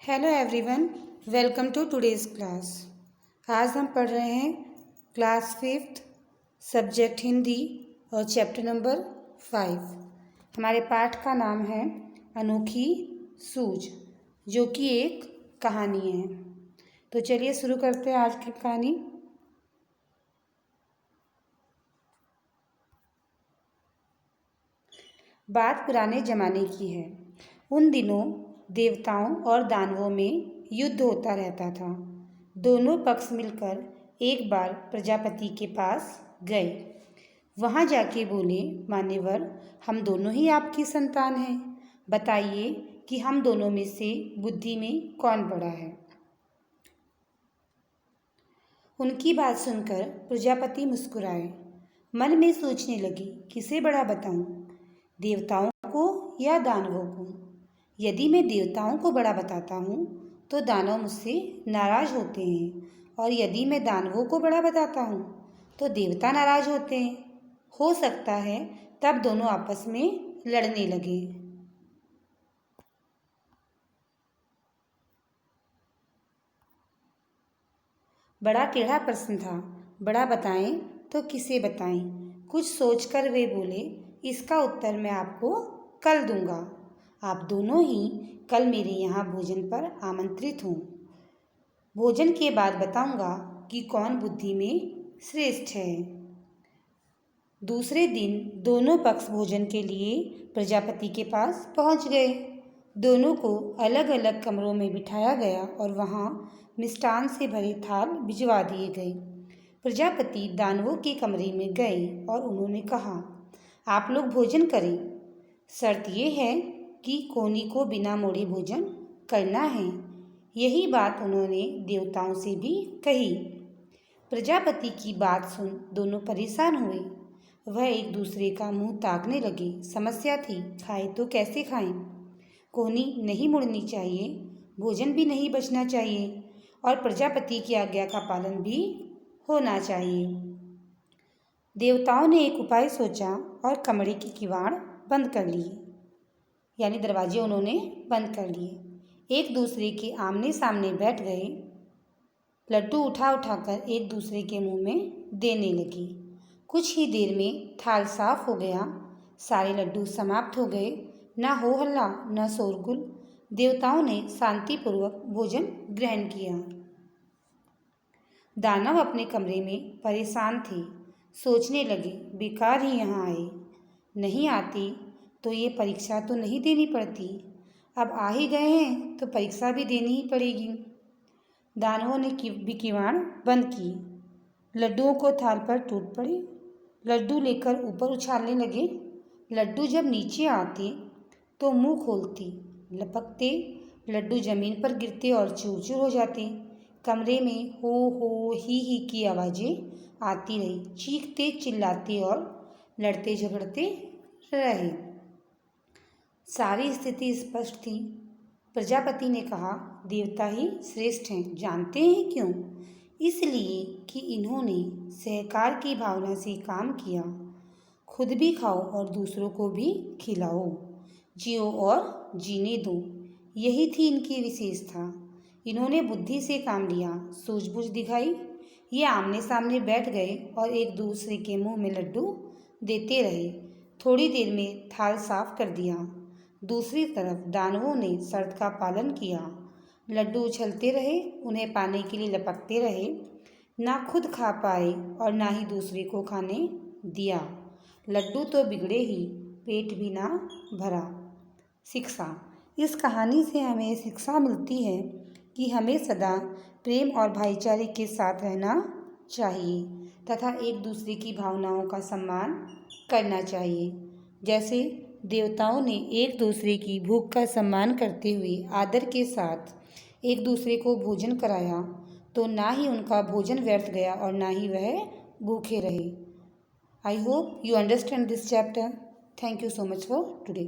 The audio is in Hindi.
Hello everyone, welcome to today's class. आज हम पढ़ रहे हैं क्लास 5th सब्जेक्ट हिंदी और चैप्टर नंबर 5। हमारे पाठ का नाम है अनोखी सूझ, जो कि एक कहानी है। तो चलिए शुरू करते हैं आज की कहानी। बात पुराने ज़माने की है। उन दिनों देवताओं और दानवों में युद्ध होता रहता था। दोनों पक्ष मिलकर एक बार प्रजापति के पास गए। वहाँ जाके बोले, मान्यवर, हम दोनों ही आपकी संतान हैं। बताइए कि हम दोनों में से बुद्धि में कौन बड़ा है। उनकी बात सुनकर प्रजापति मुस्कुराए। मन में सोचने लगी, किसे बड़ा बताऊं, देवताओं को या दानवों को। यदि मैं देवताओं को बड़ा बताता हूँ तो दानव मुझसे नाराज होते हैं, और यदि मैं दानवों को बड़ा बताता हूँ तो देवता नाराज होते हैं। हो सकता है तब दोनों आपस में लड़ने लगे। बड़ा टेढ़ा प्रश्न था। बड़ा बताएं तो किसे बताएं? कुछ सोचकर वे बोले, इसका उत्तर मैं आपको कल दूंगा। आप दोनों ही कल मेरे यहाँ भोजन पर आमंत्रित हों। भोजन के बाद बताऊंगा कि कौन बुद्धि में श्रेष्ठ है। दूसरे दिन दोनों पक्ष भोजन के लिए प्रजापति के पास पहुंच गए। दोनों को अलग अलग कमरों में बिठाया गया और वहां मिष्टान से भरे थाल भिजवा दिए गए। प्रजापति दानवों के कमरे में गए और उन्होंने कहा, आप लोग भोजन करें। शर्त यह है कि कोनी को बिना मोड़े भोजन करना है। यही बात उन्होंने देवताओं से भी कही। प्रजापति की बात सुन दोनों परेशान हुए। वह एक दूसरे का मुंह ताकने लगे। समस्या थी, खाए तो कैसे खाएं? कोहनी नहीं मुड़नी चाहिए, भोजन भी नहीं बचना चाहिए, और प्रजापति की आज्ञा का पालन भी होना चाहिए। देवताओं ने एक उपाय सोचा और कमरे की किवाड़ बंद कर लिए, यानी दरवाजे उन्होंने बंद कर लिए। एक दूसरे के आमने सामने बैठ गए। लड्डू उठा उठाकर एक दूसरे के मुंह में देने लगी। कुछ ही देर में थाल साफ हो गया। सारे लड्डू समाप्त हो गए। न हो हल्ला न शोरगुल। देवताओं ने शांतिपूर्वक भोजन ग्रहण किया। दानव अपने कमरे में परेशान थे। सोचने लगे, बेकार ही यहाँ आए। नहीं आती तो ये परीक्षा तो नहीं देनी पड़ती। अब आ ही गए हैं तो परीक्षा भी देनी ही पड़ेगी। दानवों ने भी किवाड़ बंद की। लड्डुओं को थाल पर टूट पड़े। लड्डू लेकर ऊपर उछालने लगे। लड्डू जब नीचे आते तो मुंह खोलते, लपकते, लड्डू जमीन पर गिरते और चूर चूर हो जाते। कमरे में हो ही की आवाज़ें आती रही। चीखते चिल्लाते और लड़ते झगड़ते रहे। सारी स्थिति स्पष्ट थी। प्रजापति ने कहा, देवता ही श्रेष्ठ हैं। जानते हैं क्यों? इसलिए कि इन्होंने सहकार की भावना से काम किया। खुद भी खाओ और दूसरों को भी खिलाओ। जियो और जीने दो। यही थी इनकी विशेषता। इन्होंने बुद्धि से काम लिया, सूझबूझ दिखाई। ये आमने सामने बैठ गए और एक दूसरे के मुंह में लड्डू देते रहे। थोड़ी देर में थाल साफ कर दिया। दूसरी तरफ दानवों ने शर्त का पालन किया। लड्डू उछलते रहे, उन्हें पाने के लिए लपकते रहे। ना खुद खा पाए और ना ही दूसरे को खाने दिया। लड्डू तो बिगड़े ही, पेट भी ना भरा। शिक्षा। इस कहानी से हमें शिक्षा मिलती है कि हमें सदा प्रेम और भाईचारे के साथ रहना चाहिए तथा एक दूसरे की भावनाओं का सम्मान करना चाहिए। जैसे देवताओं ने एक दूसरे की भूख का सम्मान करते हुए आदर के साथ एक दूसरे को भोजन कराया, तो ना ही उनका भोजन व्यर्थ गया और ना ही वह भूखे रहे। I hope you understand this chapter. Thank you so much for today.